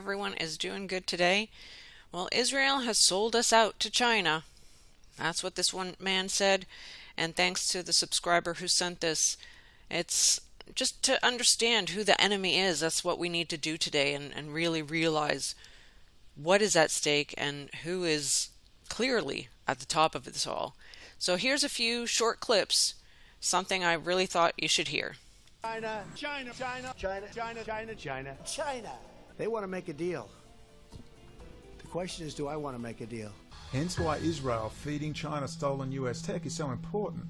Everyone is doing good today. Well, Israel has sold us out to China. That's what this one man said. And thanks to the subscriber who sent this, it's just to understand who the enemy is. That's what we need to do today and really realize what is at stake and who is clearly at the top of this all. So here's a few short clips, something I really thought you should hear. China, China, China, China, China, China, China, China. They want to make a deal. The question is, do I want to make a deal? Hence why Israel feeding China stolen US tech is so important.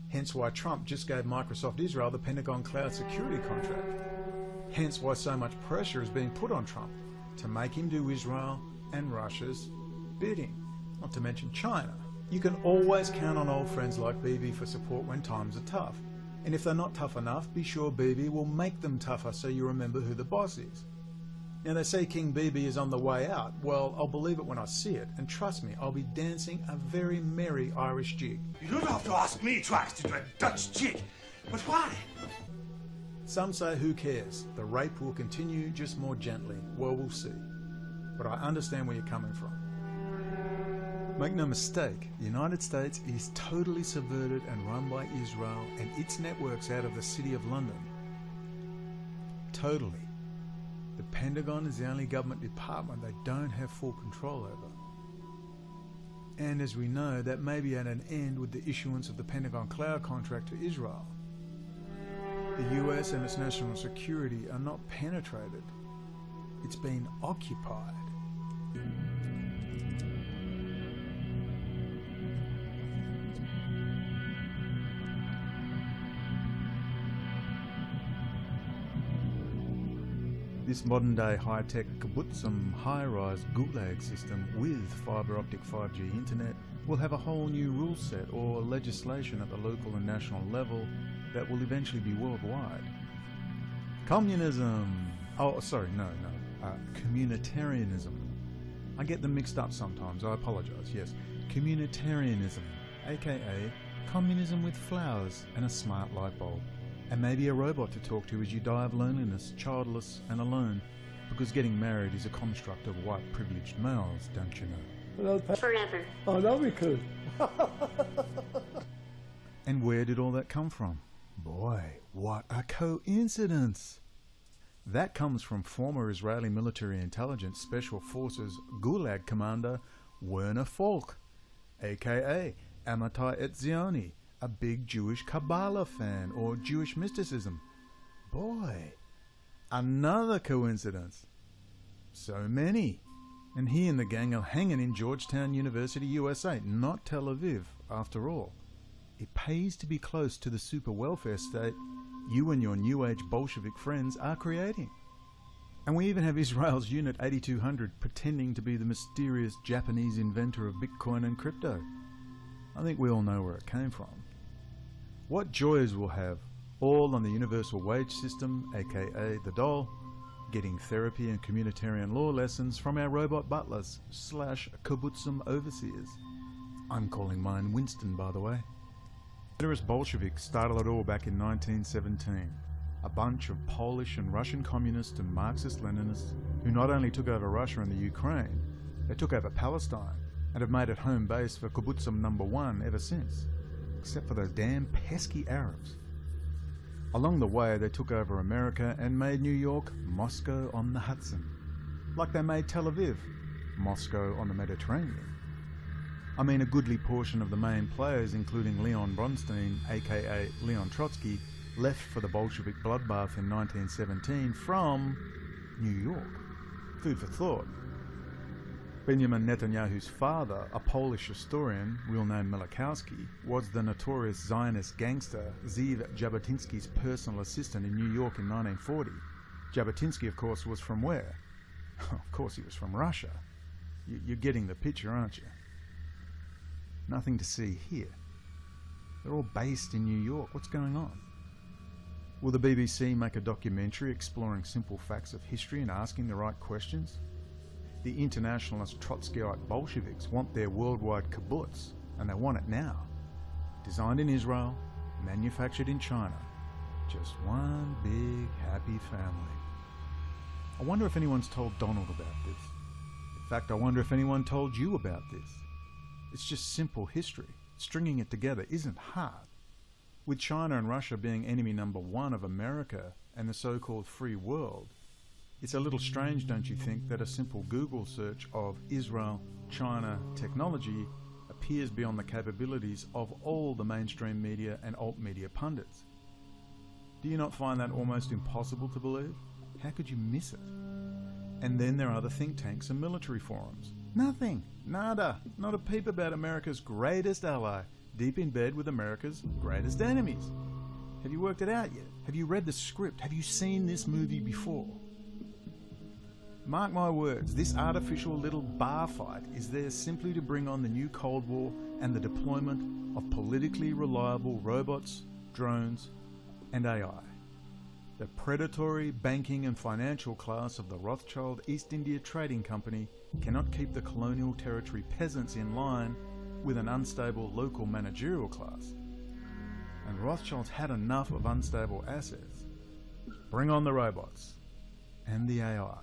Hence why Trump just gave Microsoft Israel the Pentagon cloud security contract. Hence why so much pressure is being put on Trump to make him do Israel and Russia's bidding, not to mention China. You can always count on old friends like Bibi for support when times are tough. And if they're not tough enough, be sure Bibi will make them tougher so you remember who the boss is. Now they say King Bibi is on the way out. Well, I'll believe it when I see it, and trust me, I'll be dancing a very merry Irish jig. You don't have to ask me twice to do a Dutch jig, but why? Some say who cares, the rape will continue just more gently. Well, we'll see. But I understand where you're coming from. Make no mistake, the United States is totally subverted and run by Israel and its networks out of the City of London. Totally. The Pentagon is the only government department they don't have full control over. And as we know, that may be at an end with the issuance of the Pentagon cloud contract to Israel. The US and its national security are not penetrated. It's been occupied. This modern-day high-tech kibbutzim high-rise gulag system with fibre-optic 5G internet will have a whole new rule set or legislation at the local and national level that will eventually be worldwide. Communism! Oh, sorry, no. Communitarianism. I get them mixed up sometimes, I apologise, yes. Communitarianism, aka communism with flowers and a smart light bulb. And maybe a robot to talk to as you die of loneliness, childless and alone, because getting married is a construct of white privileged males, don't you know? Forever. Oh, that'll be cool. And where did all that come from? Boy, what a coincidence! That comes from former Israeli military intelligence special forces Gulag commander Werner Falk, aka Amitai Etzioni, a big Jewish Kabbalah fan or Jewish mysticism. Boy, another coincidence. So many. And he and the gang are hanging in Georgetown University, USA, not Tel Aviv, after all. It pays to be close to the super welfare state you and your New Age Bolshevik friends are creating. And we even have Israel's Unit 8200 pretending to be the mysterious Japanese inventor of Bitcoin and crypto. I think we all know where it came from. What joys we'll have, all on the universal wage system, aka the doll, getting therapy and communitarian law lessons from our robot butlers / kibbutzim overseers. I'm calling mine Winston, by the way. Terrorist Bolsheviks started it all back in 1917. A bunch of Polish and Russian communists and Marxist-Leninists who not only took over Russia and the Ukraine, they took over Palestine and have made it home base for kibbutzim number 1 ever since, except for those damn pesky Arabs. Along the way, they took over America and made New York Moscow on the Hudson, like they made Tel Aviv Moscow on the Mediterranean. I mean, a goodly portion of the main players, including Leon Bronstein, aka Leon Trotsky, left for the Bolshevik bloodbath in 1917 from New York. Food for thought. Benjamin Netanyahu's father, a Polish historian, real name Milikowski, was the notorious Zionist gangster Zeev Jabotinsky's personal assistant in New York in 1940. Jabotinsky, of course, was from where? Of course he was from Russia. You're getting the picture, aren't you? Nothing to see here. They're all based in New York. What's going on? Will the BBC make a documentary exploring simple facts of history and asking the right questions? The internationalist Trotskyite Bolsheviks want their worldwide kibbutz, and they want it now. Designed in Israel, manufactured in China. Just one big happy family. I wonder if anyone's told Donald about this. In fact, I wonder if anyone told you about this. It's just simple history. Stringing it together isn't hard. With China and Russia being enemy number one of America and the so-called free world, it's a little strange, don't you think, that a simple Google search of Israel, China, technology appears beyond the capabilities of all the mainstream media and alt media pundits. Do you not find that almost impossible to believe? How could you miss it? And then there are the think tanks and military forums. Nothing, nada, not a peep about America's greatest ally, deep in bed with America's greatest enemies. Have you worked it out yet? Have you read the script? Have you seen this movie before? Mark my words, this artificial little bar fight is there simply to bring on the new Cold War and the deployment of politically reliable robots, drones, and AI. The predatory banking and financial class of the Rothschild East India Trading Company cannot keep the colonial territory peasants in line with an unstable local managerial class. And Rothschild's had enough of unstable assets. Bring on the robots and the AI.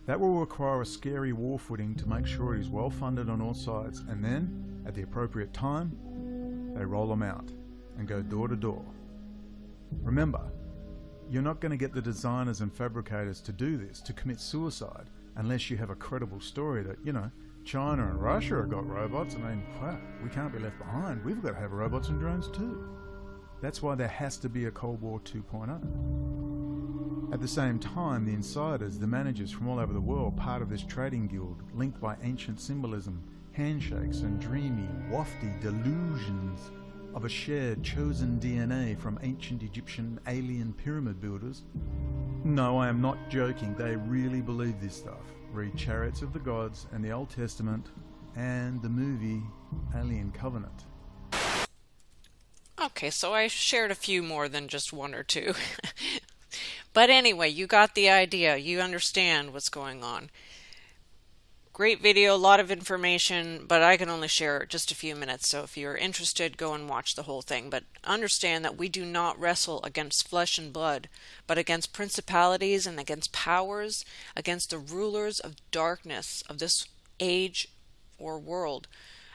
That will require a scary war footing to make sure it is well funded on all sides, and then, at the appropriate time, they roll them out and go door to door. Remember, you're not going to get the designers and fabricators to do this, to commit suicide, unless you have a credible story that, China and Russia have got robots. I mean, wow, we can't be left behind. We've got to have robots and drones too. That's why there has to be a Cold War 2.0. At the same time, the insiders, the managers from all over the world, part of this trading guild, linked by ancient symbolism, handshakes and dreamy, wafty delusions of a shared chosen DNA from ancient Egyptian alien pyramid builders. No, I am not joking. They really believe this stuff. Read Chariots of the Gods and the Old Testament and the movie Alien Covenant. Okay, so I shared a few more than just one or two. But anyway, you got the idea. You understand what's going on. Great video, a lot of information, but I can only share just a few minutes. So if you're interested, go and watch the whole thing. But understand that we do not wrestle against flesh and blood, but against principalities and against powers, against the rulers of darkness of this age or world,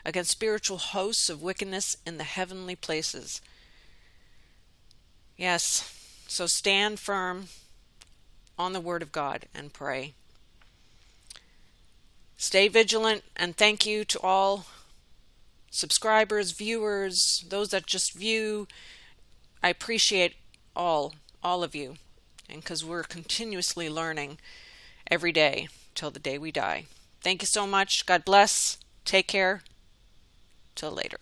against spiritual hosts of wickedness in the heavenly places. Yes, so stand firm on the Word of God and pray. Stay vigilant, and thank you to all subscribers, viewers, those that just view. I appreciate all of you, and because we're continuously learning every day till the day we die. Thank you so much. God bless. Take care. Till later.